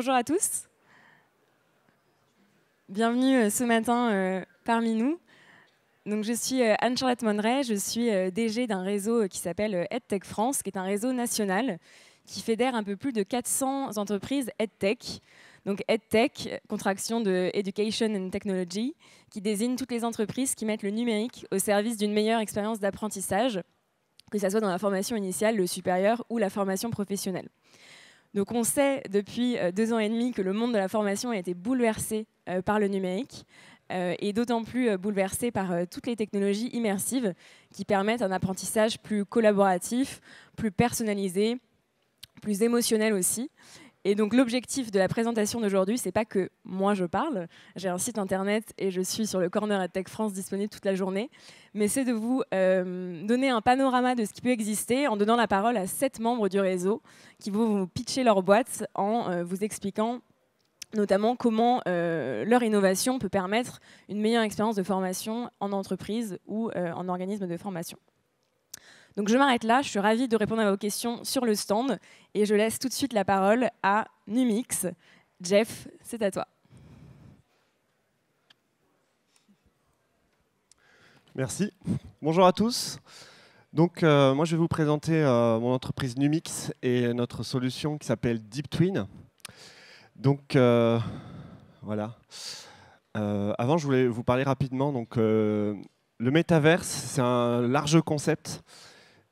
Bonjour à tous. Bienvenue ce matin parmi nous. Donc, je suis Anne-Charlotte Monneret, je suis DG d'un réseau qui s'appelle EdTech France, qui est un réseau national qui fédère un peu plus de 400 entreprises EdTech. Donc EdTech, contraction de Education and Technology, qui désigne toutes les entreprises qui mettent le numérique au service d'une meilleure expérience d'apprentissage, que ce soit dans la formation initiale, le supérieur ou la formation professionnelle. Donc on sait depuis 2 ans et demi que le monde de la formation a été bouleversé par le numérique et d'autant plus bouleversé par toutes les technologies immersives qui permettent un apprentissage plus collaboratif, plus personnalisé, plus émotionnel aussi. Et donc l'objectif de la présentation d'aujourd'hui, c'est pas que moi je parle, j'ai un site internet et je suis sur le corner EdTech France disponible toute la journée, mais c'est de vous donner un panorama de ce qui peut exister en donnant la parole à 7 membres du réseau qui vont vous pitcher leur boîte en vous expliquant notamment comment leur innovation peut permettre une meilleure expérience de formation en entreprise ou en organisme de formation. Donc je m'arrête là, je suis ravie de répondre à vos questions sur le stand et je laisse tout de suite la parole à Numix. Jeff, c'est à toi. Merci. Bonjour à tous. Donc moi je vais vous présenter mon entreprise Numix et notre solution qui s'appelle DeepTwin. Donc voilà. Avant je voulais vous parler rapidement. Donc le métaverse, c'est un large concept.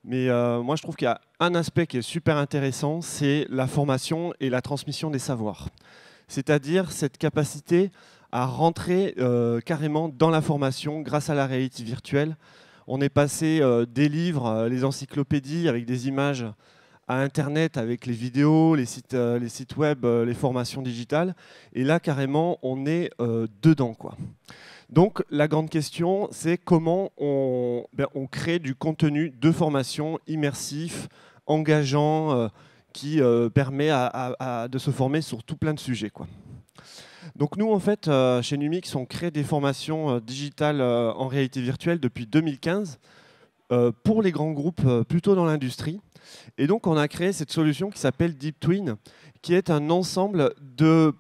Mais moi, je trouve qu'il y a un aspect qui est super intéressant, c'est la formation et la transmission des savoirs. C'est-à-dire cette capacité à rentrer carrément dans la formation grâce à la réalité virtuelle. On est passé des livres, les encyclopédies avec des images, à Internet avec les vidéos, les sites web, les formations digitales. Et là, carrément, on est dedans, quoi. Donc la grande question, c'est comment on crée du contenu de formation immersif, engageant, qui permet de se former sur tout plein de sujets, quoi. Donc nous, en fait, chez Numix, on crée des formations digitales en réalité virtuelle depuis 2015 pour les grands groupes plutôt dans l'industrie. Et donc on a créé cette solution qui s'appelle DeepTwin, qui est un ensemble de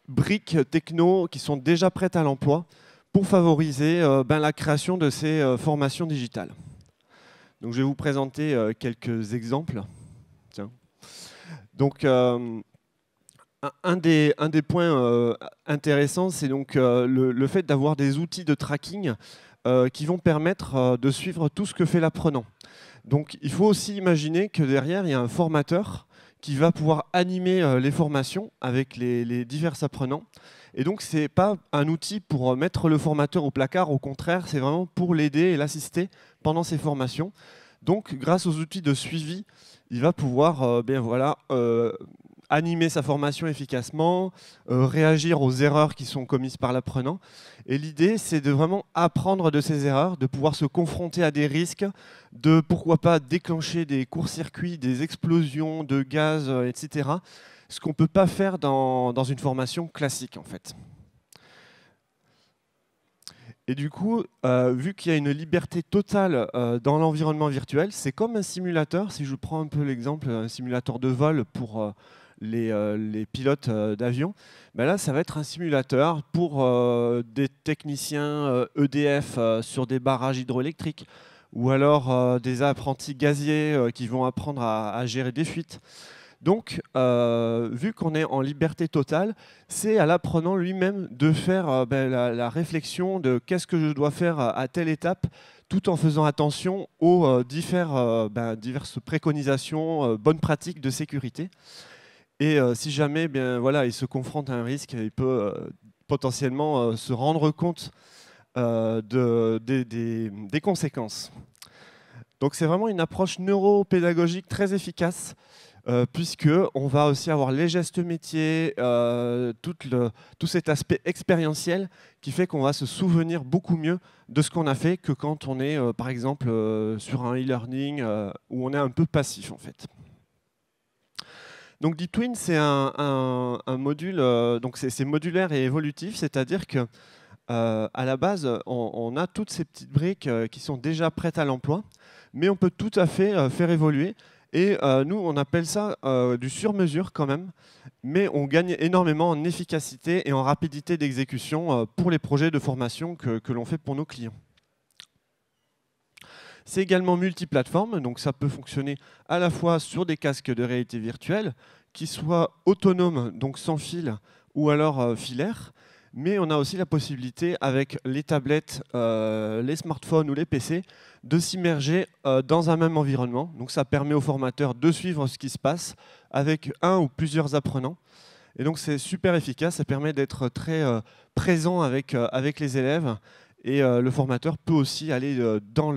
briques techno qui sont déjà prêtes à l'emploi pour favoriser la création de ces formations digitales. Donc, je vais vous présenter quelques exemples. Tiens. Donc, un des points intéressants, c'est donc le fait d'avoir des outils de tracking qui vont permettre de suivre tout ce que fait l'apprenant. Donc, il faut aussi imaginer que derrière, il y a un formateur qui va pouvoir animer les formations avec les divers apprenants. Et donc, ce n'est pas un outil pour mettre le formateur au placard, au contraire, c'est vraiment pour l'aider et l'assister pendant ses formations. Donc, grâce aux outils de suivi, il va pouvoir animer sa formation efficacement, réagir aux erreurs qui sont commises par l'apprenant. Et l'idée, c'est de vraiment apprendre de ces erreurs, de pouvoir se confronter à des risques, de pourquoi pas déclencher des courts-circuits, des explosions de gaz, etc. Ce qu'on ne peut pas faire dans une formation classique, en fait. Et du coup, vu qu'il y a une liberté totale dans l'environnement virtuel, c'est comme un simulateur. Si je prends un peu l'exemple, un simulateur de vol pour les pilotes d'avion, là, ça va être un simulateur pour des techniciens EDF sur des barrages hydroélectriques ou alors des apprentis gaziers qui vont apprendre à gérer des fuites. Donc, vu qu'on est en liberté totale, c'est à l'apprenant lui-même de faire la réflexion de qu'est-ce que je dois faire à telle étape, tout en faisant attention aux diverses préconisations, bonnes pratiques de sécurité. Et si jamais il se confronte à un risque, il peut potentiellement se rendre compte des conséquences. Donc c'est vraiment une approche neuropédagogique très efficace, puisqu'on va aussi avoir les gestes métiers, tout cet aspect expérientiel qui fait qu'on va se souvenir beaucoup mieux de ce qu'on a fait que quand on est, par exemple, sur un e-learning où on est un peu passif, en fait. Donc DeepTwin, c'est un module, donc c'est modulaire et évolutif, c'est-à-dire que à la base, on a toutes ces petites briques qui sont déjà prêtes à l'emploi, mais on peut tout à fait faire évoluer Et nous, on appelle ça du sur-mesure quand même, mais on gagne énormément en efficacité et en rapidité d'exécution pour les projets de formation que l'on fait pour nos clients. C'est également multiplateforme, donc ça peut fonctionner à la fois sur des casques de réalité virtuelle, qui soient autonomes, donc sans fil, ou alors filaires, mais on a aussi la possibilité, avec les tablettes, les smartphones ou les PC, de s'immerger dans un même environnement. Donc ça permet aux formateurs de suivre ce qui se passe avec un ou plusieurs apprenants. Et donc c'est super efficace, ça permet d'être très présent avec les élèves. Et le formateur peut aussi aller dans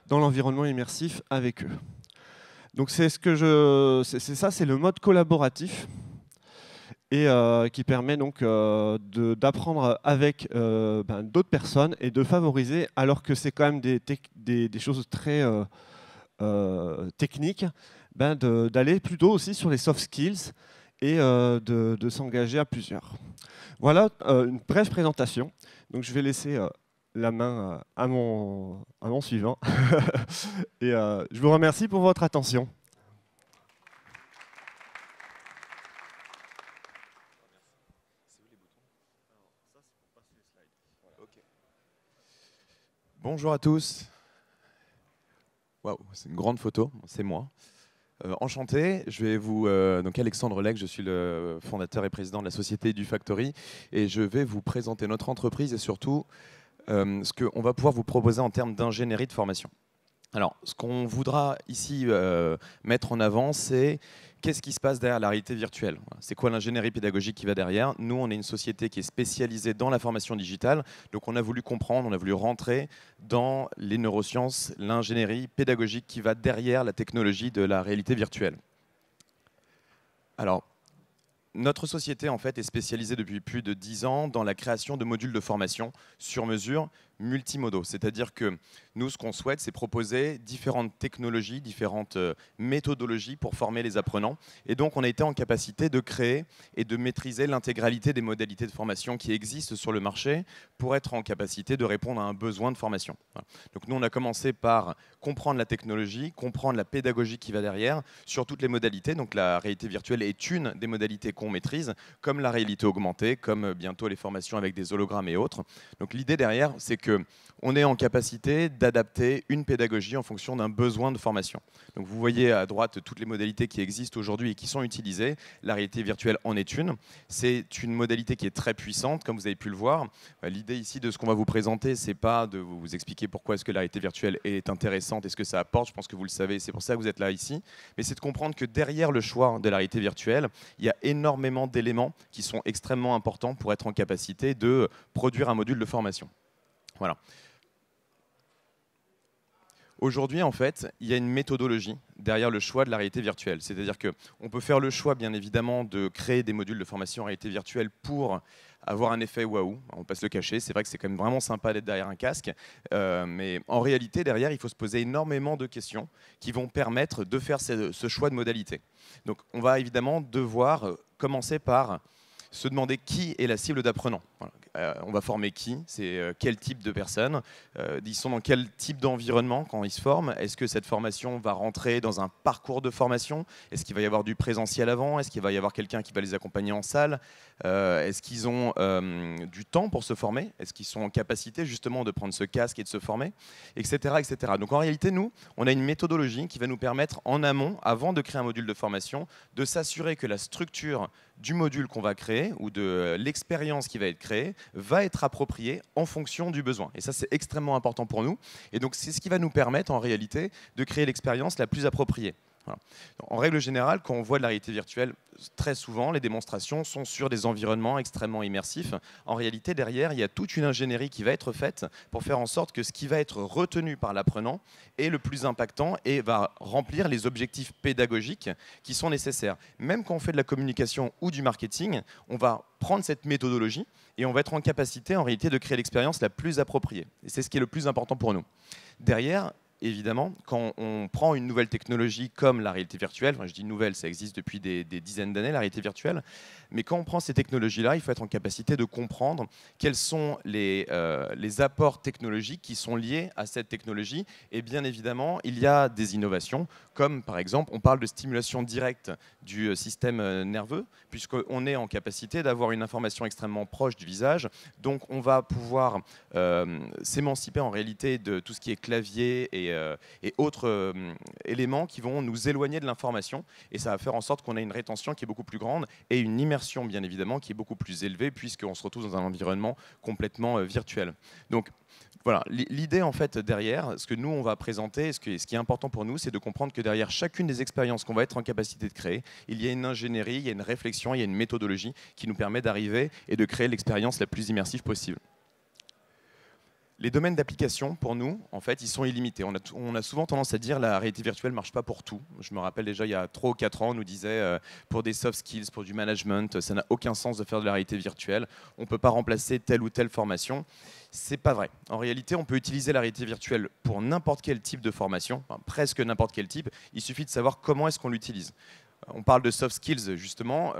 l'environnement immersif avec eux. Donc c'est ça, c'est le mode collaboratif et qui permet donc d'apprendre avec d'autres personnes et de favoriser, alors que c'est quand même des choses très techniques, d'aller plutôt aussi sur les soft skills et de s'engager à plusieurs. Voilà une brève présentation. Donc je vais laisser la main à mon suivant. Et je vous remercie pour votre attention. Bonjour à tous. Waouh, c'est une grande photo, c'est moi. Enchanté, je vais vous donc Alexandre Legge, je suis le fondateur et président de la société EduFactory et je vais vous présenter notre entreprise et surtout ce qu'on va pouvoir vous proposer en termes d'ingénierie de formation. Alors, ce qu'on voudra ici mettre en avant, c'est qu'est-ce qui se passe derrière la réalité virtuelle. C'est quoi l'ingénierie pédagogique qui va derrière? Nous, on est une société qui est spécialisée dans la formation digitale, donc on a voulu comprendre, on a voulu rentrer dans les neurosciences, l'ingénierie pédagogique qui va derrière la technologie de la réalité virtuelle. Alors, notre société en fait, est spécialisée depuis plus de 10 ans dans la création de modules de formation sur mesure multimodaux. C'est-à-dire que nous, ce qu'on souhaite, c'est proposer différentes technologies, différentes méthodologies pour former les apprenants. Et donc, on a été en capacité de créer et de maîtriser l'intégralité des modalités de formation qui existent sur le marché pour être en capacité de répondre à un besoin de formation. Voilà. Donc, nous, on a commencé par comprendre la technologie, comprendre la pédagogie qui va derrière sur toutes les modalités. Donc, la réalité virtuelle est une des modalités qu'on maîtrise, comme la réalité augmentée, comme bientôt les formations avec des hologrammes et autres. Donc, l'idée derrière, c'est qu'on est en capacité d'adapter une pédagogie en fonction d'un besoin de formation. Donc vous voyez à droite toutes les modalités qui existent aujourd'hui et qui sont utilisées. La réalité virtuelle en est une. C'est une modalité qui est très puissante, comme vous avez pu le voir. L'idée ici de ce qu'on va vous présenter, c'est pas de vous expliquer pourquoi est-ce que la réalité virtuelle est intéressante et ce que ça apporte. Je pense que vous le savez, c'est pour ça que vous êtes là ici. Mais c'est de comprendre que derrière le choix de la réalité virtuelle, il y a énormément d'éléments qui sont extrêmement importants pour être en capacité de produire un module de formation. Voilà. Aujourd'hui, en fait, il y a une méthodologie derrière le choix de la réalité virtuelle. C'est-à-dire qu'on peut faire le choix, bien évidemment, de créer des modules de formation en réalité virtuelle pour avoir un effet waouh. On ne peut pas se le cacher. C'est vrai que c'est quand même vraiment sympa d'être derrière un casque. Mais en réalité, derrière, il faut se poser énormément de questions qui vont permettre de faire ce choix de modalité. Donc, on va évidemment devoir commencer par se demander qui est la cible d'apprenant. Voilà. On va former qui? C'est quel type de personnes? Ils sont dans quel type d'environnement quand ils se forment? Est-ce que cette formation va rentrer dans un parcours de formation? Est-ce qu'il va y avoir du présentiel avant? Est-ce qu'il va y avoir quelqu'un qui va les accompagner en salle? Est-ce qu'ils ont du temps pour se former? Est-ce qu'ils sont en capacité justement de prendre ce casque et de se former? Etc., etc. Donc en réalité, nous, on a une méthodologie qui va nous permettre en amont, avant de créer un module de formation, de s'assurer que la structure du module qu'on va créer ou de l'expérience qui va être créée va être appropriée en fonction du besoin. Et ça, c'est extrêmement important pour nous. Et donc, c'est ce qui va nous permettre, en réalité, de créer l'expérience la plus appropriée. Voilà. En règle générale, quand on voit de la réalité virtuelle, très souvent, les démonstrations sont sur des environnements extrêmement immersifs. En réalité, derrière, il y a toute une ingénierie qui va être faite pour faire en sorte que ce qui va être retenu par l'apprenant est le plus impactant et va remplir les objectifs pédagogiques qui sont nécessaires. Même quand on fait de la communication ou du marketing, on va prendre cette méthodologie et on va être en capacité, en réalité, de créer l'expérience la plus appropriée. Et c'est ce qui est le plus important pour nous. Derrière, évidemment, quand on prend une nouvelle technologie comme la réalité virtuelle, enfin, je dis nouvelle, ça existe depuis des dizaines d'années, la réalité virtuelle, mais quand on prend ces technologies-là, il faut être en capacité de comprendre quels sont les apports technologiques qui sont liés à cette technologie. Et bien évidemment, il y a des innovations, comme par exemple, on parle de stimulation directe du système nerveux, puisqu'on est en capacité d'avoir une information extrêmement proche du visage. Donc on va pouvoir s'émanciper en réalité de tout ce qui est clavier et autres éléments qui vont nous éloigner de l'information. Et ça va faire en sorte qu'on ait une rétention qui est beaucoup plus grande et une immersion, bien évidemment, qui est beaucoup plus élevée, puisqu'on se retrouve dans un environnement complètement virtuel. Donc, voilà, l'idée en fait derrière, ce que nous on va présenter, ce qui est important pour nous, c'est de comprendre que derrière chacune des expériences qu'on va être en capacité de créer, il y a une ingénierie, il y a une réflexion, il y a une méthodologie qui nous permet d'arriver et de créer l'expérience la plus immersive possible. Les domaines d'application, pour nous, en fait, ils sont illimités. On a souvent tendance à dire que la réalité virtuelle ne marche pas pour tout. Je me rappelle déjà, il y a 3 ou 4 ans, on nous disait pour des soft skills, pour du management, ça n'a aucun sens de faire de la réalité virtuelle. On ne peut pas remplacer telle ou telle formation. C'est pas vrai. En réalité, on peut utiliser la réalité virtuelle pour n'importe quel type de formation, enfin, presque n'importe quel type. Il suffit de savoir comment est-ce qu'on l'utilise. On parle de soft skills, justement.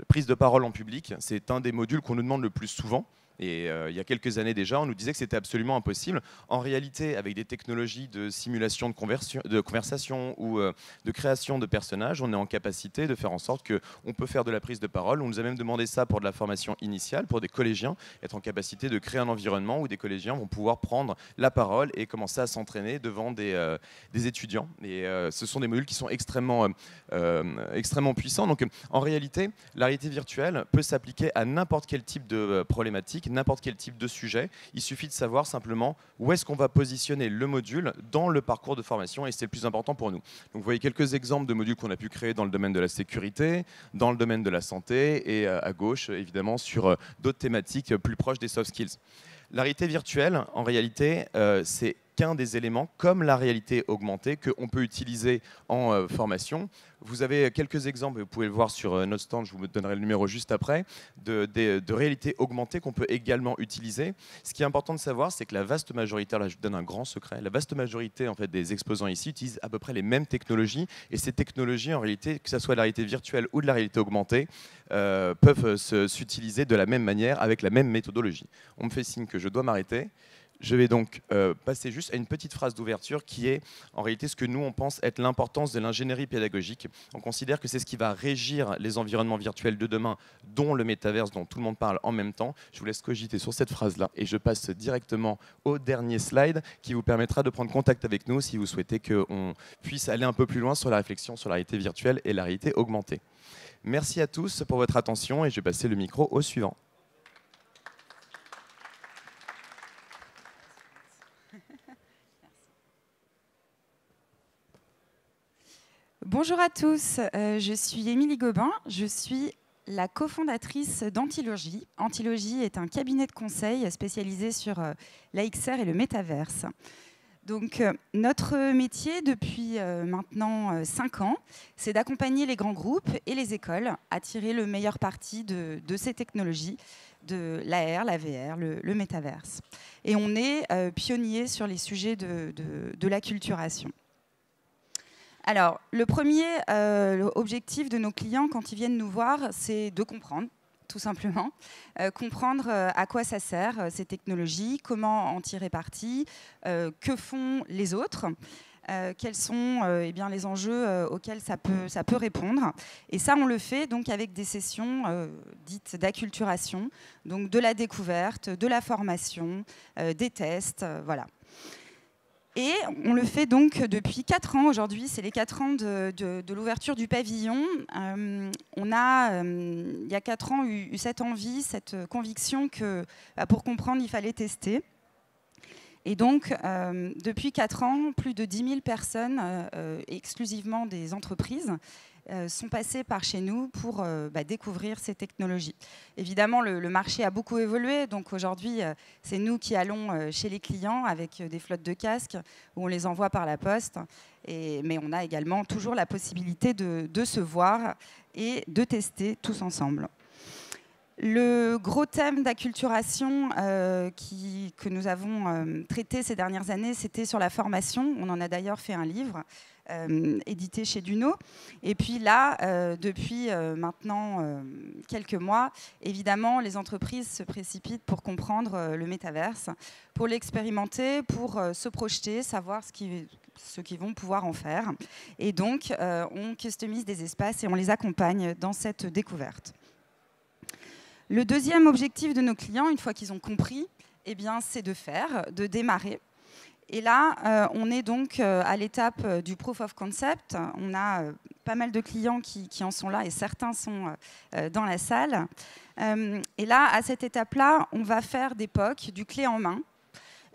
Prise de parole en public, c'est un des modules qu'on nous demande le plus souvent. Et il y a quelques années déjà, on nous disait que c'était absolument impossible. En réalité, avec des technologies de simulation de conversation ou de création de personnages, on est en capacité de faire en sorte qu'on peut faire de la prise de parole. On nous a même demandé ça pour de la formation initiale, pour des collégiens, être en capacité de créer un environnement où des collégiens vont pouvoir prendre la parole et commencer à s'entraîner devant des étudiants. Et ce sont des modules qui sont extrêmement puissants. Donc en réalité, la réalité virtuelle peut s'appliquer à n'importe quel type de problématique, n'importe quel type de sujet. Il suffit de savoir simplement où est-ce qu'on va positionner le module dans le parcours de formation, et c'est le plus important pour nous. Donc vous voyez quelques exemples de modules qu'on a pu créer dans le domaine de la sécurité, dans le domaine de la santé, et à gauche, évidemment, sur d'autres thématiques plus proches des soft skills. La réalité virtuelle, en réalité, c'est qu'un des éléments, comme la réalité augmentée, qu'on peut utiliser en formation. Vous avez quelques exemples, vous pouvez le voir sur notre stand, je vous donnerai le numéro juste après, de réalité augmentée qu'on peut également utiliser. Ce qui est important de savoir, c'est que la vaste majorité, là je vous donne un grand secret, la vaste majorité en fait, des exposants ici utilisent à peu près les mêmes technologies, et ces technologies, en réalité, que ce soit de la réalité virtuelle ou de la réalité augmentée, peuvent s'utiliser de la même manière, avec la même méthodologie. On me fait signe que je dois m'arrêter. Je vais donc passer juste à une petite phrase d'ouverture qui est en réalité ce que nous on pense être l'importance de l'ingénierie pédagogique. On considère que c'est ce qui va régir les environnements virtuels de demain, dont le métaverse, dont tout le monde parle en même temps. Je vous laisse cogiter sur cette phrase-là et je passe directement au dernier slide qui vous permettra de prendre contact avec nous si vous souhaitez qu'on puisse aller un peu plus loin sur la réflexion sur la réalité virtuelle et la réalité augmentée. Merci à tous pour votre attention et je vais passer le micro au suivant. Bonjour à tous, je suis Émilie Gobin, je suis la cofondatrice d'Antilogie. Antilogie est un cabinet de conseil spécialisé sur l'AXR et le métaverse. Donc, notre métier depuis maintenant 5 ans, c'est d'accompagner les grands groupes et les écoles à tirer le meilleur parti de ces technologies, de l'AR, la VR, le métaverse. Et on est pionnier sur les sujets de l'acculturation. Alors, le premier objectif de nos clients quand ils viennent nous voir, c'est de comprendre, tout simplement. Comprendre à quoi ça sert, ces technologies, comment en tirer parti, que font les autres, quels sont eh bien, les enjeux auxquels ça peut répondre. Et ça, on le fait donc avec des sessions dites d'acculturation, donc de la découverte, de la formation, des tests, voilà. Et on le fait donc depuis 4 ans aujourd'hui, c'est les 4 ans de l'ouverture du pavillon. On a, il y a 4 ans, eu cette envie, cette conviction que pour comprendre, il fallait tester. Et donc, depuis 4 ans, plus de 10 000 personnes, exclusivement des entreprises, sont passées par chez nous pour découvrir ces technologies. Évidemment, le marché a beaucoup évolué, donc aujourd'hui, c'est nous qui allons chez les clients avec des flottes de casques où on les envoie par la poste. Mais on a également toujours la possibilité de se voir et de tester tous ensemble. Le gros thème d'acculturation que nous avons traité ces dernières années, c'était sur la formation. On en a d'ailleurs fait un livre édité chez Duno. Et puis là, depuis maintenant quelques mois, évidemment, les entreprises se précipitent pour comprendre le métaverse, pour l'expérimenter, pour se projeter, savoir ce qu'ils vont pouvoir en faire. Et donc, on customise des espaces et on les accompagne dans cette découverte. Le deuxième objectif de nos clients, une fois qu'ils ont compris, eh bien, c'est de démarrer. Et là, on est donc à l'étape du proof of concept. On a pas mal de clients qui en sont là et certains sont dans la salle. Et là, à cette étape-là, on va faire des POC, du clé en main.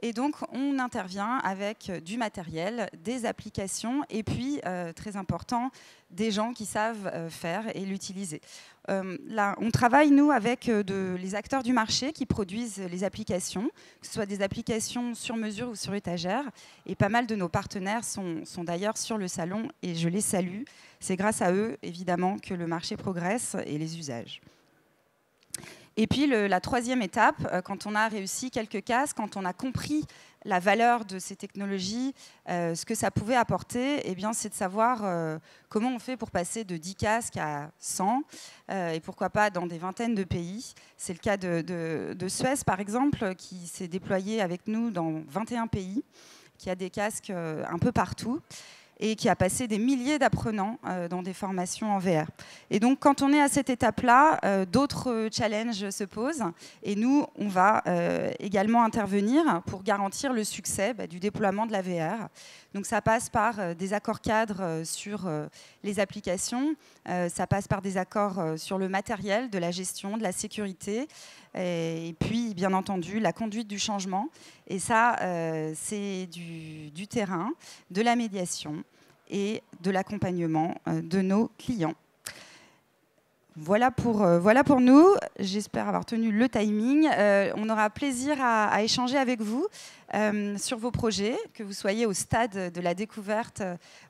Et donc, on intervient avec du matériel, des applications et puis, très important, des gens qui savent faire et l'utiliser. Là, on travaille, nous, avec les acteurs du marché qui produisent les applications, que ce soit des applications sur mesure ou sur étagère. Et pas mal de nos partenaires sont d'ailleurs sur le salon et je les salue. C'est grâce à eux, évidemment, que le marché progresse et les usages. Et puis la troisième étape, quand on a réussi quelques cases, quand on a compris la valeur de ces technologies, ce que ça pouvait apporter, eh bien, c'est de savoir comment on fait pour passer de 10 casques à 100, et pourquoi pas dans des vingtaines de pays. C'est le cas de Suez, par exemple, qui s'est déployé avec nous dans 21 pays, qui a des casques un peu partout, et qui a passé des milliers d'apprenants dans des formations en VR. Et donc, quand on est à cette étape-là, d'autres challenges se posent. Et nous, on va également intervenir pour garantir le succès du déploiement de la VR. Donc, ça passe par des accords cadres sur les applications. Ça passe par des accords sur le matériel, de la gestion, de la sécurité. Et puis, bien entendu, la conduite du changement. Et ça, c'est du terrain, de la médiation et de l'accompagnement de nos clients. Voilà pour nous. J'espère avoir tenu le timing. On aura plaisir à échanger avec vous sur vos projets, que vous soyez au stade de la découverte,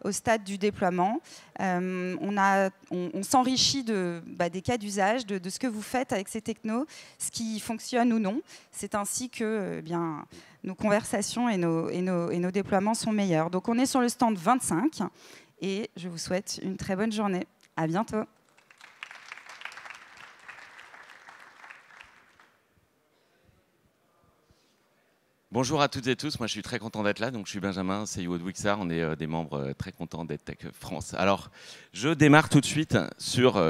au stade du déploiement. On s'enrichit des cas d'usage, de ce que vous faites avec ces technos, ce qui fonctionne ou non. C'est ainsi que nos conversations et nos déploiements sont meilleurs. Donc on est sur le stand 25 et je vous souhaite une très bonne journée. À bientôt. Bonjour à toutes et tous, moi je suis très content d'être là, donc je suis Benjamin, CEO de Wixar, on est des membres très contents d'EdTech France. Alors, je démarre tout de suite sur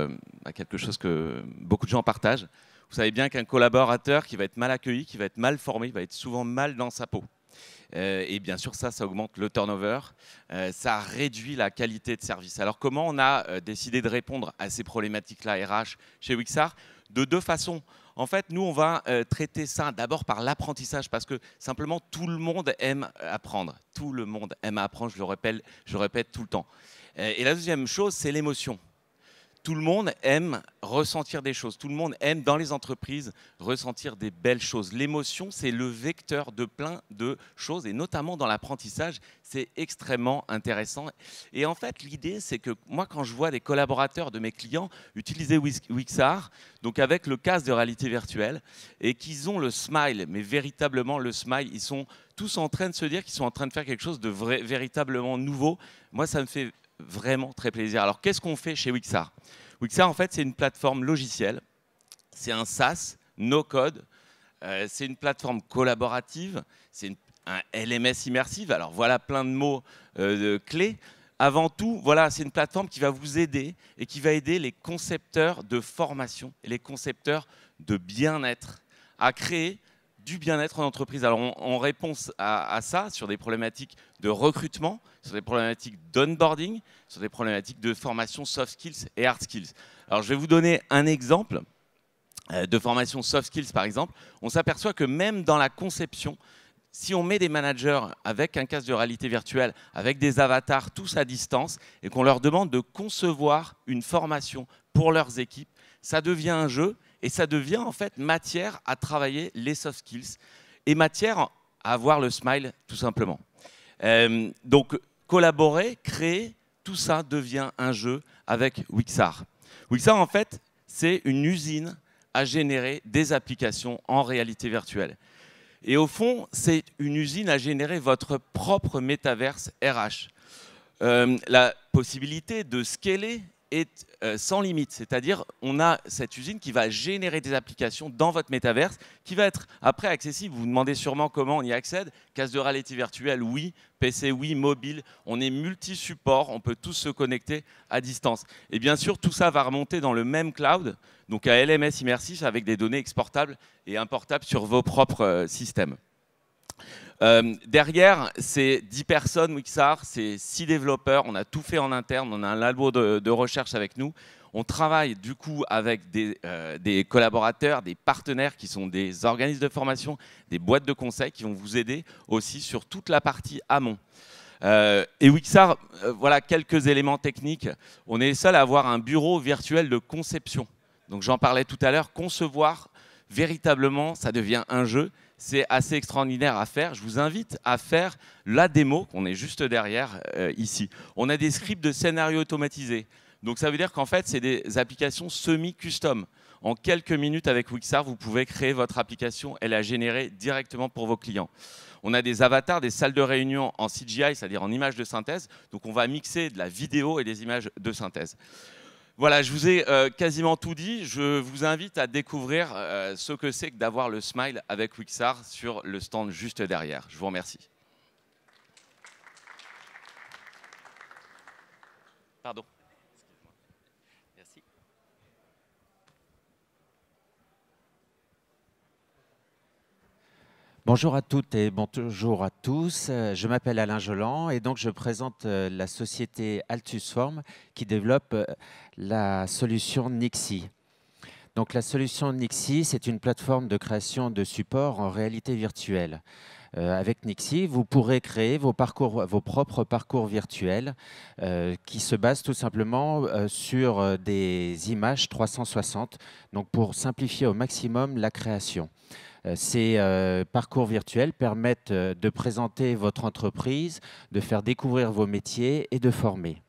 quelque chose que beaucoup de gens partagent. Vous savez bien qu'un collaborateur qui va être mal accueilli, qui va être mal formé, il va être souvent mal dans sa peau. Et bien sûr, ça augmente le turnover, ça réduit la qualité de service. Alors comment on a décidé de répondre à ces problématiques-là RH chez Wixar? De deux façons. En fait, nous, on va traiter ça d'abord par l'apprentissage, parce que simplement, tout le monde aime apprendre. Tout le monde aime apprendre, je le répète tout le temps. Et la deuxième chose, c'est l'émotion. Tout le monde aime ressentir des choses. Tout le monde aime, dans les entreprises, ressentir des belles choses. L'émotion, c'est le vecteur de plein de choses, et notamment dans l'apprentissage, c'est extrêmement intéressant. Et en fait, l'idée, c'est que moi, quand je vois des collaborateurs de mes clients utiliser Wixar, donc avec le casque de réalité virtuelle, et qu'ils ont le smile, mais véritablement le smile, ils sont tous en train de se dire qu'ils sont en train de faire quelque chose de véritablement nouveau. Moi, ça me fait vraiment très plaisir. Alors, qu'est-ce qu'on fait chez Wixar? Wixar, en fait, c'est une plateforme logicielle. C'est un SaaS, no code. C'est une plateforme collaborative. C'est un LMS immersive. Alors, voilà plein de mots clés. Avant tout, voilà, c'est une plateforme qui va vous aider et qui va aider les concepteurs de formation et les concepteurs de bien-être à créer du bien-être en entreprise. Alors, en réponse à ça, sur des problématiques de recrutement, sur des problématiques d'onboarding, sur des problématiques de formation soft skills et hard skills. Alors, je vais vous donner un exemple de formation soft skills, par exemple. On s'aperçoit que même dans la conception, si on met des managers avec un casque de réalité virtuelle, avec des avatars tous à distance, et qu'on leur demande de concevoir une formation pour leurs équipes, ça devient un jeu. Et ça devient en fait matière à travailler les soft skills et matière à avoir le smile tout simplement. Donc collaborer, créer, tout ça devient un jeu avec Wixar. Wixar en fait c'est une usine à générer des applications en réalité virtuelle. Et au fond, c'est une usine à générer votre propre métaverse RH. La possibilité de scaler est sans limite, c'est-à-dire on a cette usine qui va générer des applications dans votre métaverse, qui va être après accessible. Vous vous demandez sûrement comment on y accède. Casque de réalité virtuelle, oui. PC, oui. Mobile, on est multi-support, on peut tous se connecter à distance. Et bien sûr, tout ça va remonter dans le même cloud, donc à LMS immersif avec des données exportables et importables sur vos propres systèmes. Derrière, c'est 10 personnes, Wixar, c'est 6 développeurs, on a tout fait en interne, on a un labo de recherche avec nous. On travaille du coup avec des collaborateurs, des partenaires qui sont des organismes de formation, des boîtes de conseil qui vont vous aider aussi sur toute la partie amont. Et Wixar, voilà quelques éléments techniques. On est les seuls à avoir un bureau virtuel de conception. Donc j'en parlais tout à l'heure, concevoir véritablement, ça devient un jeu. C'est assez extraordinaire à faire. Je vous invite à faire la démo qu'on est juste derrière ici. On a des scripts de scénarios automatisés. Donc ça veut dire qu'en fait, c'est des applications semi-custom. En quelques minutes avec Wixar, vous pouvez créer votre application et la générer directement pour vos clients. On a des avatars, des salles de réunion en CGI, c'est-à-dire en images de synthèse. Donc on va mixer de la vidéo et des images de synthèse. Voilà, je vous ai quasiment tout dit. Je vous invite à découvrir ce que c'est que d'avoir le smile avec Wixar sur le stand juste derrière. Je vous remercie. Pardon. Merci. Bonjour à toutes et bonjour à tous. Je m'appelle Alain Joland et donc je présente la société Altusform qui développe la solution Nixie. Donc la solution Nixie, c'est une plateforme de création de supports en réalité virtuelle. Avec Nixie, vous pourrez créer vos propres parcours virtuels qui se basent tout simplement sur des images 360, donc pour simplifier au maximum la création. Ces parcours virtuels permettent de présenter votre entreprise, de faire découvrir vos métiers et de former.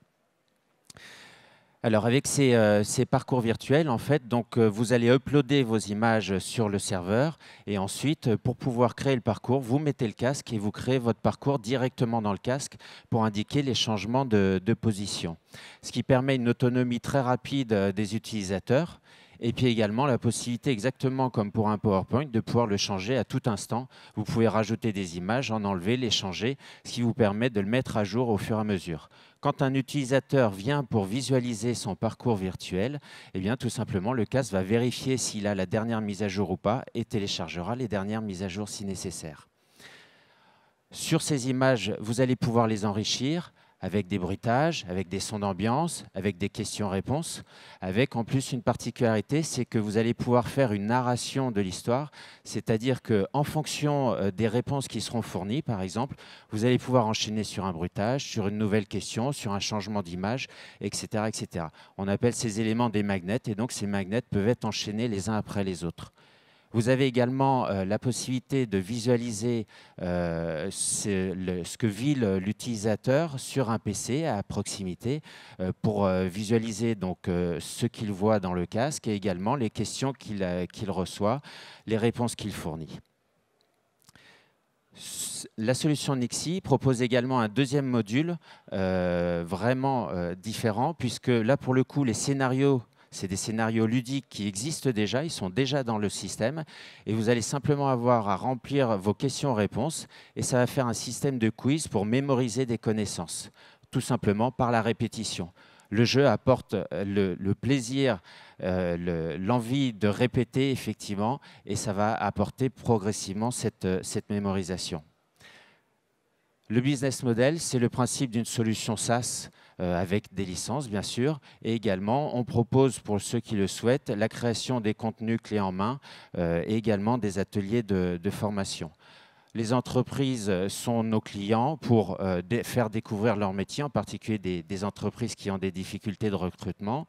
Alors avec ces parcours virtuels, en fait, donc, vous allez uploader vos images sur le serveur et ensuite, pour pouvoir créer le parcours, vous mettez le casque et vous créez votre parcours directement dans le casque pour indiquer les changements de position. Ce qui permet une autonomie très rapide des utilisateurs. Et puis également la possibilité, exactement comme pour un PowerPoint, de pouvoir le changer à tout instant. Vous pouvez rajouter des images, en enlever, les changer, ce qui vous permet de le mettre à jour au fur et à mesure. Quand un utilisateur vient pour visualiser son parcours virtuel, eh bien, tout simplement, le casque va vérifier s'il a la dernière mise à jour ou pas et téléchargera les dernières mises à jour si nécessaire. Sur ces images, vous allez pouvoir les enrichir avec des bruitages, avec des sons d'ambiance, avec des questions-réponses, avec en plus une particularité, c'est que vous allez pouvoir faire une narration de l'histoire, c'est-à-dire qu'en fonction des réponses qui seront fournies, par exemple, vous allez pouvoir enchaîner sur un bruitage, sur une nouvelle question, sur un changement d'image, etc., etc. On appelle ces éléments des magnets, et donc ces magnets peuvent être enchaînés les uns après les autres. Vous avez également la possibilité de visualiser ce que vit l'utilisateur sur un PC à proximité pour visualiser donc, ce qu'il voit dans le casque et également les questions qu'il reçoit, les réponses qu'il fournit. La solution Nixie propose également un deuxième module vraiment différent puisque là, pour le coup, les scénarios, c'est des scénarios ludiques qui existent déjà, ils sont déjà dans le système et vous allez simplement avoir à remplir vos questions-réponses et ça va faire un système de quiz pour mémoriser des connaissances, tout simplement par la répétition. Le jeu apporte le plaisir, l'envie de répéter effectivement et ça va apporter progressivement cette mémorisation. Le business model, c'est le principe d'une solution SaaS avec des licences, bien sûr. Et également, on propose, pour ceux qui le souhaitent, la création des contenus clés en main et également des ateliers de formation. Les entreprises sont nos clients pour faire découvrir leur métier, en particulier des entreprises qui ont des difficultés de recrutement,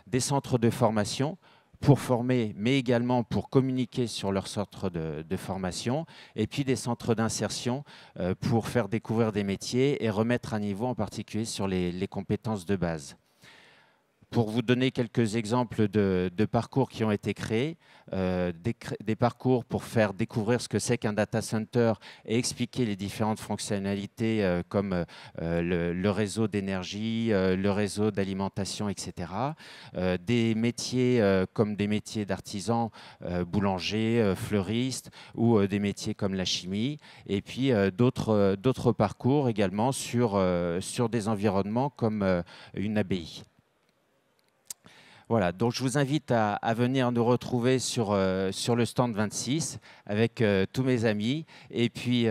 des centres de formation pour former, mais également pour communiquer sur leur centre de formation, et puis des centres d'insertion pour faire découvrir des métiers et remettre à niveau en particulier sur les compétences de base. pour vous donner quelques exemples de parcours qui ont été créés, des parcours pour faire découvrir ce que c'est qu'un data center et expliquer les différentes fonctionnalités comme le réseau d'énergie, le réseau d'alimentation, etc. Des métiers comme des métiers d'artisans, boulanger, fleuriste, ou des métiers comme la chimie, et puis d'autres parcours également sur des environnements comme une abbaye. Voilà, donc je vous invite à venir nous retrouver sur le stand 26 avec tous mes amis et puis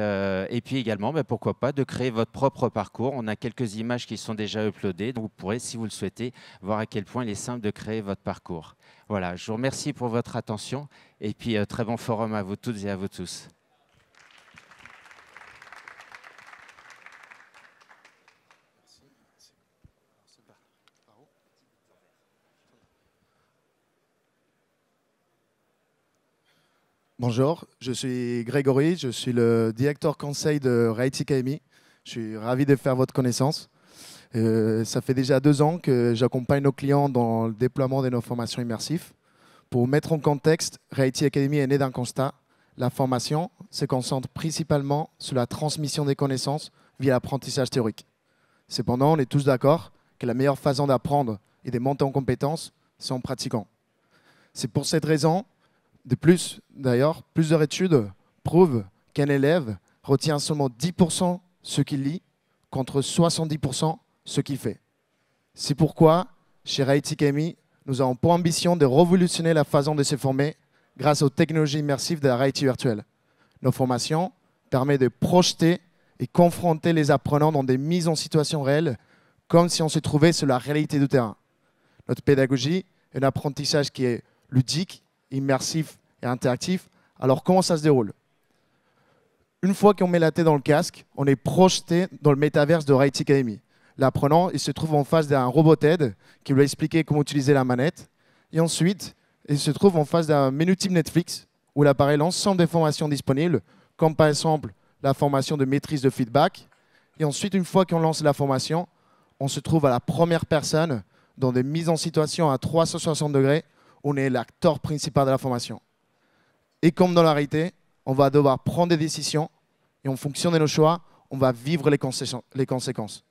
également, pourquoi pas, de créer votre propre parcours. On a quelques images qui sont déjà uploadées, donc vous pourrez, si vous le souhaitez, voir à quel point il est simple de créer votre parcours. Voilà, je vous remercie pour votre attention et puis très bon forum à vous toutes et à vous tous. Bonjour, je suis Grégory, je suis le directeur conseil de Reality Academy. Je suis ravi de faire votre connaissance. Ça fait déjà 2 ans que j'accompagne nos clients dans le déploiement de nos formations immersives. Pour mettre en contexte, Reality Academy est né d'un constat. La formation se concentre principalement sur la transmission des connaissances via l'apprentissage théorique. Cependant, on est tous d'accord que la meilleure façon d'apprendre et de monter en compétences, c'est en pratiquant. C'est pour cette raison, de plus, d'ailleurs, plusieurs études prouvent qu'un élève retient seulement 10% ce qu'il lit contre 70% ce qu'il fait. C'est pourquoi, chez Reality Academy, nous avons pour ambition de révolutionner la façon de se former grâce aux technologies immersives de la réalité virtuelle. Nos formations permettent de projeter et confronter les apprenants dans des mises en situation réelles, comme si on se trouvait sur la réalité du terrain. Notre pédagogie est un apprentissage qui est ludique, immersif et interactif. Alors comment ça se déroule? Une fois qu'on met la tête dans le casque, on est projeté dans le métaverse de Reality Academy. L'apprenant, il se trouve en face d'un robot TED qui lui a expliqué comment utiliser la manette. Et ensuite, il se trouve en face d'un menu type Netflix où il apparaît l'ensemble des formations disponibles, comme par exemple la formation de maîtrise de feedback. Et ensuite, une fois qu'on lance la formation, on se trouve à la première personne dans des mises en situation à 360 degrés. On est l'acteur principal de la formation. Et comme dans la réalité, on va devoir prendre des décisions et en fonction de nos choix, on va vivre les conséquences.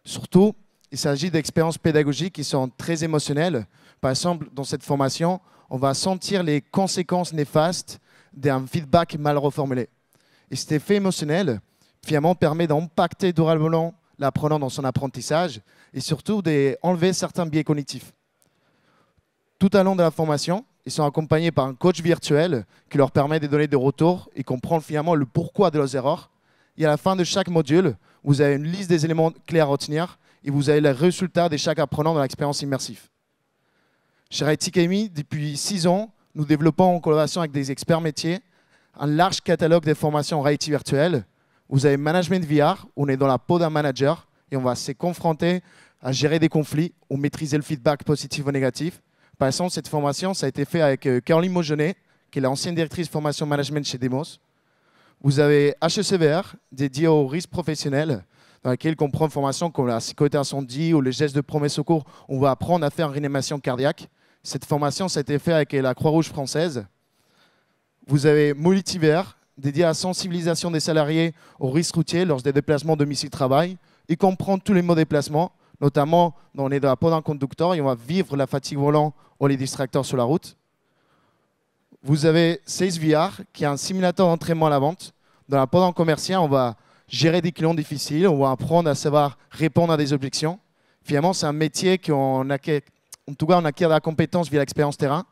Surtout, il s'agit d'expériences pédagogiques qui sont très émotionnelles. Par exemple, dans cette formation, on va sentir les conséquences néfastes d'un feedback mal reformulé. Et cet effet émotionnel, finalement, permet d'impacter durablement l'apprenant dans son apprentissage et surtout d'enlever certains biais cognitifs. Tout au long de la formation, ils sont accompagnés par un coach virtuel qui leur permet de donner des retours et comprendre finalement le pourquoi de leurs erreurs. Et à la fin de chaque module, vous avez une liste des éléments clés à retenir et vous avez les résultats de chaque apprenant dans l'expérience immersive. Chez Reality Academy, depuis 6 ans, nous développons en collaboration avec des experts métiers un large catalogue de formations en réalité virtuelle. Vous avez Management VR, où on est dans la peau d'un manager et on va se confronter à gérer des conflits ou maîtriser le feedback positif ou négatif. Par exemple, cette formation, ça a été fait avec Caroline Maugenet, qui est l'ancienne directrice formation management chez Demos. Vous avez HECVR, dédié aux risques professionnels, dans laquelle on comprend une formation comme la sécurité incendie ou les gestes de premier secours. On va apprendre à faire une réanimation cardiaque. Cette formation, ça a été fait avec la Croix-Rouge française. Vous avez Multivers, dédié à la sensibilisation des salariés aux risques routiers lors des déplacements domicile-travail. Il comprend tous les modes de déplacement, notamment on est dans la peau d'un conducteur et on va vivre la fatigue volant ou les distracteurs sur la route. Vous avez Sales VR, qui est un simulateur d'entraînement à la vente. Dans la peau d'un commercial, on va gérer des clients difficiles, on va apprendre à savoir répondre à des objections. Finalement, c'est un métier qu'on acquiert, en tout cas, on acquiert de la compétence via l'expérience terrain.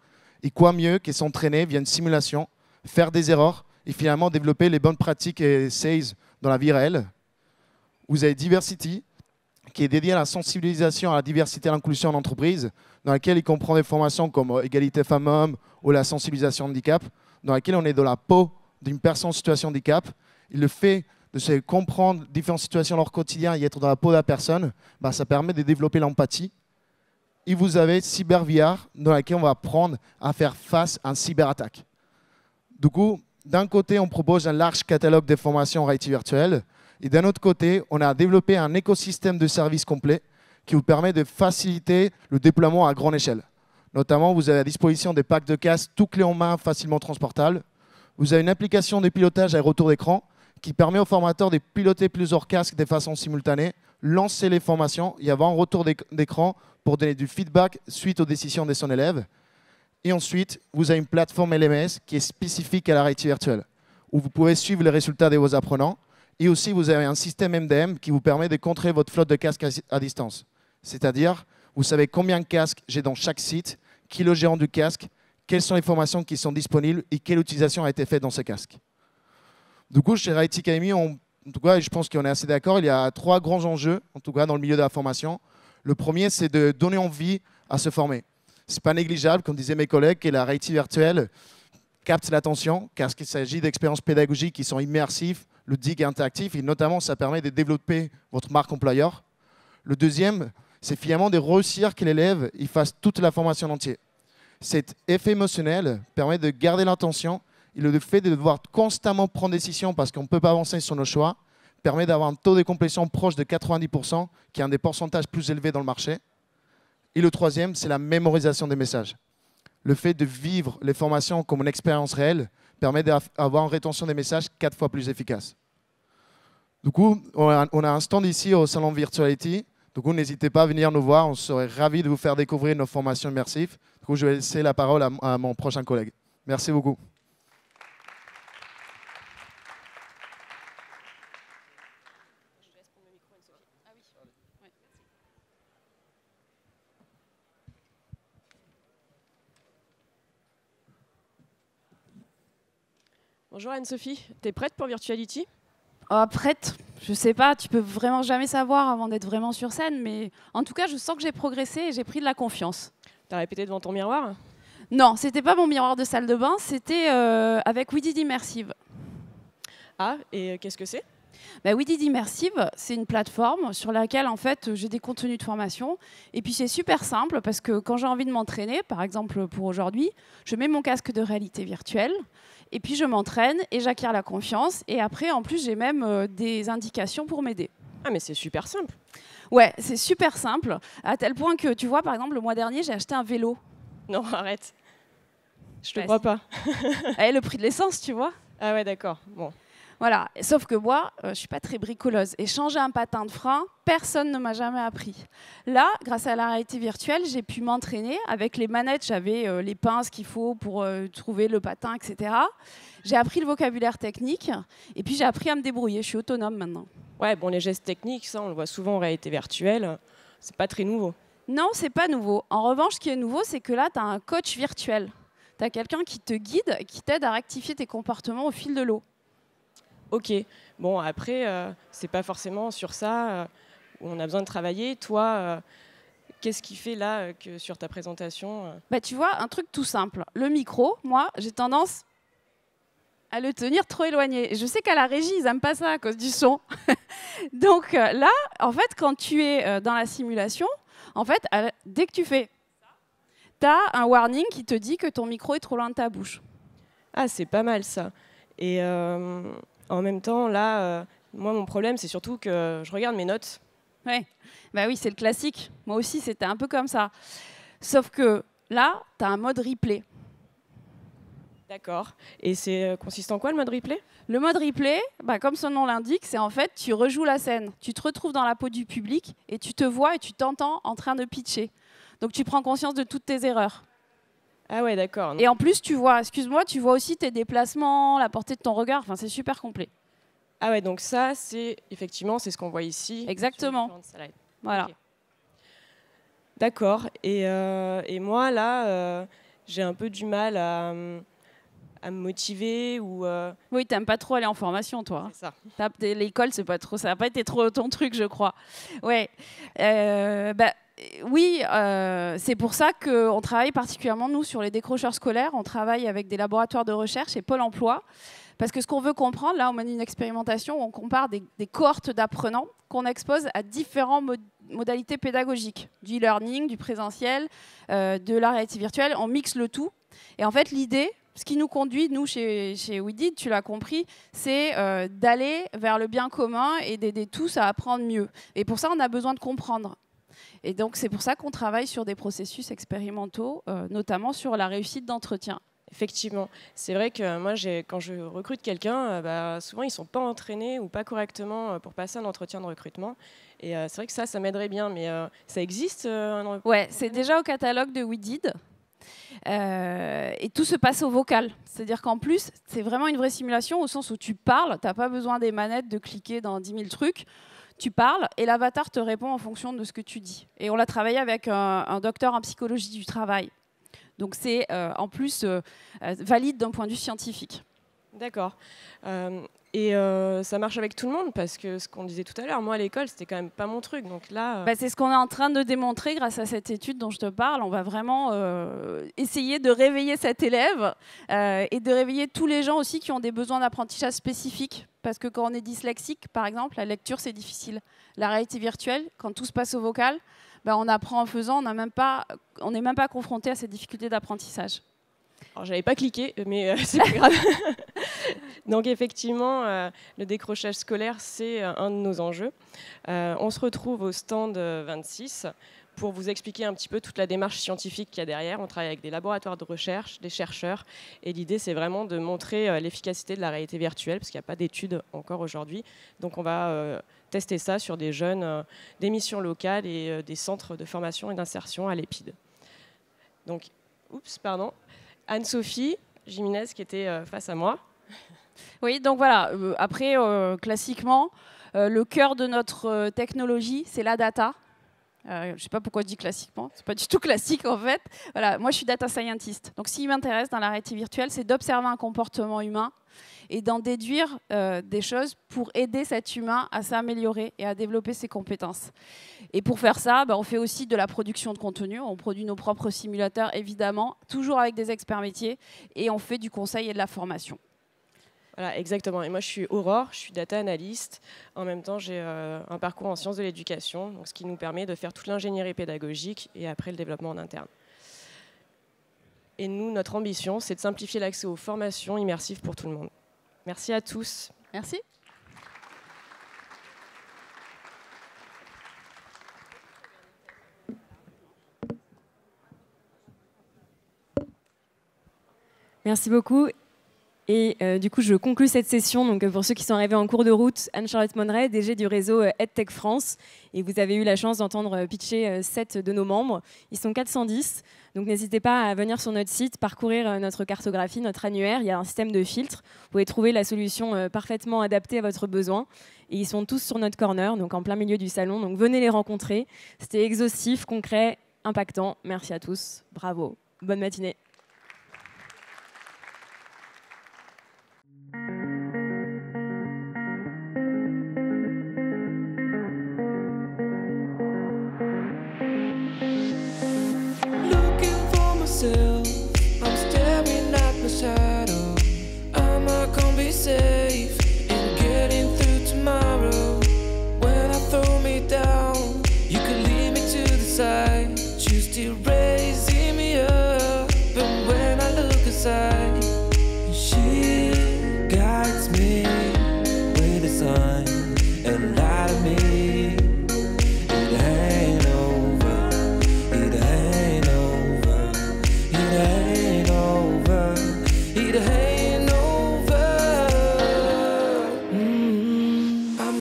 Et quoi mieux que s'entraîner via une simulation, faire des erreurs et finalement développer les bonnes pratiques et sales dans la vie réelle. Vous avez Diversity, qui est dédié à la sensibilisation à la diversité et à l'inclusion en entreprise, dans laquelle il comprend des formations comme égalité femmes-hommes ou la sensibilisation au handicap, dans laquelle on est dans la peau d'une personne en situation de handicap. Et le fait de se comprendre différentes situations dans leur quotidien et être dans la peau de la personne, ça permet de développer l'empathie. Et vous avez CyberVR, dans laquelle on va apprendre à faire face à une cyberattaque. Du coup, d'un côté, on propose un large catalogue de formations en réalité virtuelle. Et d'un autre côté, on a développé un écosystème de services complet qui vous permet de faciliter le déploiement à grande échelle. Notamment, vous avez à disposition des packs de casques tout clés en main, facilement transportables. Vous avez une application de pilotage à retour d'écran qui permet au formateur de piloter plusieurs casques de façon simultanée, lancer les formations et avoir un retour d'écran pour donner du feedback suite aux décisions de son élève. Et ensuite, vous avez une plateforme LMS qui est spécifique à la réalité virtuelle, où vous pouvez suivre les résultats de vos apprenants. Et aussi, vous avez un système MDM qui vous permet de contrôler votre flotte de casques à distance. C'est-à-dire, vous savez combien de casques j'ai dans chaque site, qui est le gérant du casque, quelles sont les formations qui sont disponibles et quelle utilisation a été faite dans ce casque. Du coup, chez Reality Academy, en tout cas, je pense qu'on est assez d'accord, il y a 3 grands enjeux, en tout cas dans le milieu de la formation. Le premier, c'est de donner envie à se former. Ce n'est pas négligeable, comme disaient mes collègues, que la réalité virtuelle capte l'attention, car il s'agit d'expériences pédagogiques qui sont immersives, ludiques et interactives, et notamment, ça permet de développer votre marque employeur. Le deuxième, c'est finalement de réussir que l'élève fasse toute la formation entière. Cet effet émotionnel permet de garder l'attention et le fait de devoir constamment prendre des décisions parce qu'on ne peut pas avancer sur nos choix permet d'avoir un taux de complétion proche de 90%, qui est un des pourcentages plus élevés dans le marché. Et le troisième, c'est la mémorisation des messages. Le fait de vivre les formations comme une expérience réelle permet d'avoir une rétention des messages 4 fois plus efficace. Du coup, on a un stand ici au Salon Virtuality. Du coup, n'hésitez pas à venir nous voir. On serait ravis de vous faire découvrir nos formations immersives. Du coup, je vais laisser la parole à mon prochain collègue. Merci beaucoup. Bonjour Anne-Sophie, t'es prête pour Virtuality? Prête, je sais pas, tu peux vraiment jamais savoir avant d'être vraiment sur scène, mais en tout cas, je sens que j'ai progressé et j'ai pris de la confiance. T'as répété devant ton miroir? Non, c'était pas mon miroir de salle de bain, c'était avec We Did Immersive. Ah, et qu'est-ce que c'est? We Did Immersive, c'est une plateforme sur laquelle en fait j'ai des contenus de formation. Et puis c'est super simple parce que quand j'ai envie de m'entraîner, par exemple pour aujourd'hui, je mets mon casque de réalité virtuelle et puis je m'entraîne et j'acquiers la confiance. Et après, en plus, j'ai même des indications pour m'aider. Ah, mais c'est super simple. Ouais, c'est super simple, à tel point que, tu vois, par exemple, le mois dernier, j'ai acheté un vélo. Non, arrête. Je te crois pas. Le prix de l'essence, tu vois. Ah ouais, d'accord. Bon. Voilà, sauf que moi, je ne suis pas très bricoleuse. Et changer un patin de frein, personne ne m'a jamais appris. Là, grâce à la réalité virtuelle, j'ai pu m'entraîner. Avec les manettes, j'avais les pinces qu'il faut pour trouver le patin, etc. J'ai appris le vocabulaire technique. Et puis, j'ai appris à me débrouiller. Je suis autonome maintenant. Ouais, bon, les gestes techniques, ça, on le voit souvent en réalité virtuelle. C'est pas très nouveau. Non, c'est pas nouveau. En revanche, ce qui est nouveau, c'est que là, tu as un coach virtuel. Tu as quelqu'un qui te guide, qui t'aide à rectifier tes comportements au fil de l'eau. Ok, bon après, c'est pas forcément sur ça où on a besoin de travailler. Toi, qu'est-ce qui fait là que sur ta présentation Tu vois, un truc tout simple. Le micro, moi, j'ai tendance à le tenir trop éloigné. Je sais qu'à la régie, ils n'aiment pas ça à cause du son. Donc là, en fait, quand tu es dans la simulation, en fait, dès que tu fais, tu as un warning qui te dit que ton micro est trop loin de ta bouche. Ah, c'est pas mal ça. Et en même temps, là, moi, mon problème, c'est surtout que je regarde mes notes. Ouais. Oui, c'est le classique. Moi aussi, c'était un peu comme ça. Sauf que là, tu as un mode replay. D'accord. Et c'est consistant quoi, le mode replay? Le mode replay, comme son nom l'indique, c'est en fait, tu rejoues la scène. Tu te retrouves dans la peau du public et tu te vois et tu t'entends en train de pitcher. Donc, tu prends conscience de toutes tes erreurs. Ah ouais, d'accord. Et en plus, tu vois, tu vois aussi tes déplacements, la portée de ton regard. Enfin, c'est super complet. Ah ouais, donc ça, c'est effectivement, c'est ce qu'on voit ici. Exactement. Voilà. Okay. D'accord. Et moi, là, j'ai un peu du mal à me motiver ou. Oui, t'aimes pas trop aller en formation, toi. C'est ça. L'école, c'est pas trop. Ça n'a pas été trop ton truc, je crois. Ouais. Oui, c'est pour ça qu'on travaille particulièrement, nous, sur les décrocheurs scolaires. On travaille avec des laboratoires de recherche et Pôle emploi. Parce que ce qu'on veut comprendre, là, on mène une expérimentation où on compare des cohortes d'apprenants qu'on expose à différentes modalités pédagogiques. Du e-learning, du présentiel, de la réalité virtuelle. On mixe le tout. Et en fait, l'idée, ce qui nous conduit, nous, chez We Did, tu l'as compris, c'est d'aller vers le bien commun et d'aider tous à apprendre mieux. Et pour ça, on a besoin de comprendre. Et donc, c'est pour ça qu'on travaille sur des processus expérimentaux, notamment sur la réussite d'entretien. Effectivement, c'est vrai que moi, quand je recrute quelqu'un, souvent ils ne sont pas entraînés ou pas correctement pour passer un entretien de recrutement. Et c'est vrai que ça m'aiderait bien, mais ça existe Ouais, c'est déjà au catalogue de We Did. Et tout se passe au vocal. C'est-à-dire qu'en plus, c'est vraiment une vraie simulation au sens où tu parles, tu n'as pas besoin des manettes de cliquer dans 10 000 trucs. Tu parles et l'avatar te répond en fonction de ce que tu dis. Et on l'a travaillé avec un docteur en psychologie du travail. Donc c'est en plus valide d'un point de vue scientifique. D'accord. Et ça marche avec tout le monde parce que ce qu'on disait tout à l'heure, moi à l'école, c'était quand même pas mon truc. Donc là, c'est ce qu'on est en train de démontrer grâce à cette étude dont je te parle. On va vraiment essayer de réveiller cet élève et de réveiller tous les gens aussi qui ont des besoins d'apprentissage spécifiques. Parce que quand on est dyslexique, par exemple, la lecture, c'est difficile. La réalité virtuelle, quand tout se passe au vocal, on apprend en faisant, on n'est même pas confronté à ces difficultés d'apprentissage. Alors, j'avais pas cliqué, mais c'est pas grave. Donc, effectivement, le décrochage scolaire, c'est un de nos enjeux. On se retrouve au stand 26 pour vous expliquer un petit peu toute la démarche scientifique qu'il y a derrière. On travaille avec des laboratoires de recherche, des chercheurs, et l'idée, c'est vraiment de montrer l'efficacité de la réalité virtuelle, parce qu'il n'y a pas d'études encore aujourd'hui. Donc, on va tester ça sur des jeunes, des missions locales et des centres de formation et d'insertion à l'EPID. Donc, Anne-Sophie Jiménez qui était face à moi. Oui, donc voilà. Après, classiquement, le cœur de notre technologie, c'est la data. Je ne sais pas pourquoi je dis classiquement, c'est pas du tout classique en fait. Voilà, moi je suis data scientist. Donc ce qui m'intéresse dans la réalité virtuelle, c'est d'observer un comportement humain et d'en déduire des choses pour aider cet humain à s'améliorer et à développer ses compétences. Et pour faire ça, on fait aussi de la production de contenu. On produit nos propres simulateurs, évidemment, toujours avec des experts métiers, et on fait du conseil et de la formation. Voilà, exactement. Et moi, je suis Aurore, je suis data analyst. En même temps, j'ai un parcours en sciences de l'éducation, donc ce qui nous permet de faire toute l'ingénierie pédagogique et après le développement en interne. Et nous, notre ambition, c'est de simplifier l'accès aux formations immersives pour tout le monde. Merci à tous. Merci. Merci beaucoup. Et du coup, je conclus cette session. Donc, pour ceux qui sont arrivés en cours de route, Anne-Charlotte Monneret, DG du réseau EdTech France. Et vous avez eu la chance d'entendre pitcher 7 de nos membres. Ils sont 410. Donc, n'hésitez pas à venir sur notre site, parcourir notre cartographie, notre annuaire. Il y a un système de filtres. Vous pouvez trouver la solution parfaitement adaptée à votre besoin. Et ils sont tous sur notre corner, donc en plein milieu du salon. Donc, venez les rencontrer. C'était exhaustif, concret, impactant. Merci à tous. Bravo. Bonne matinée.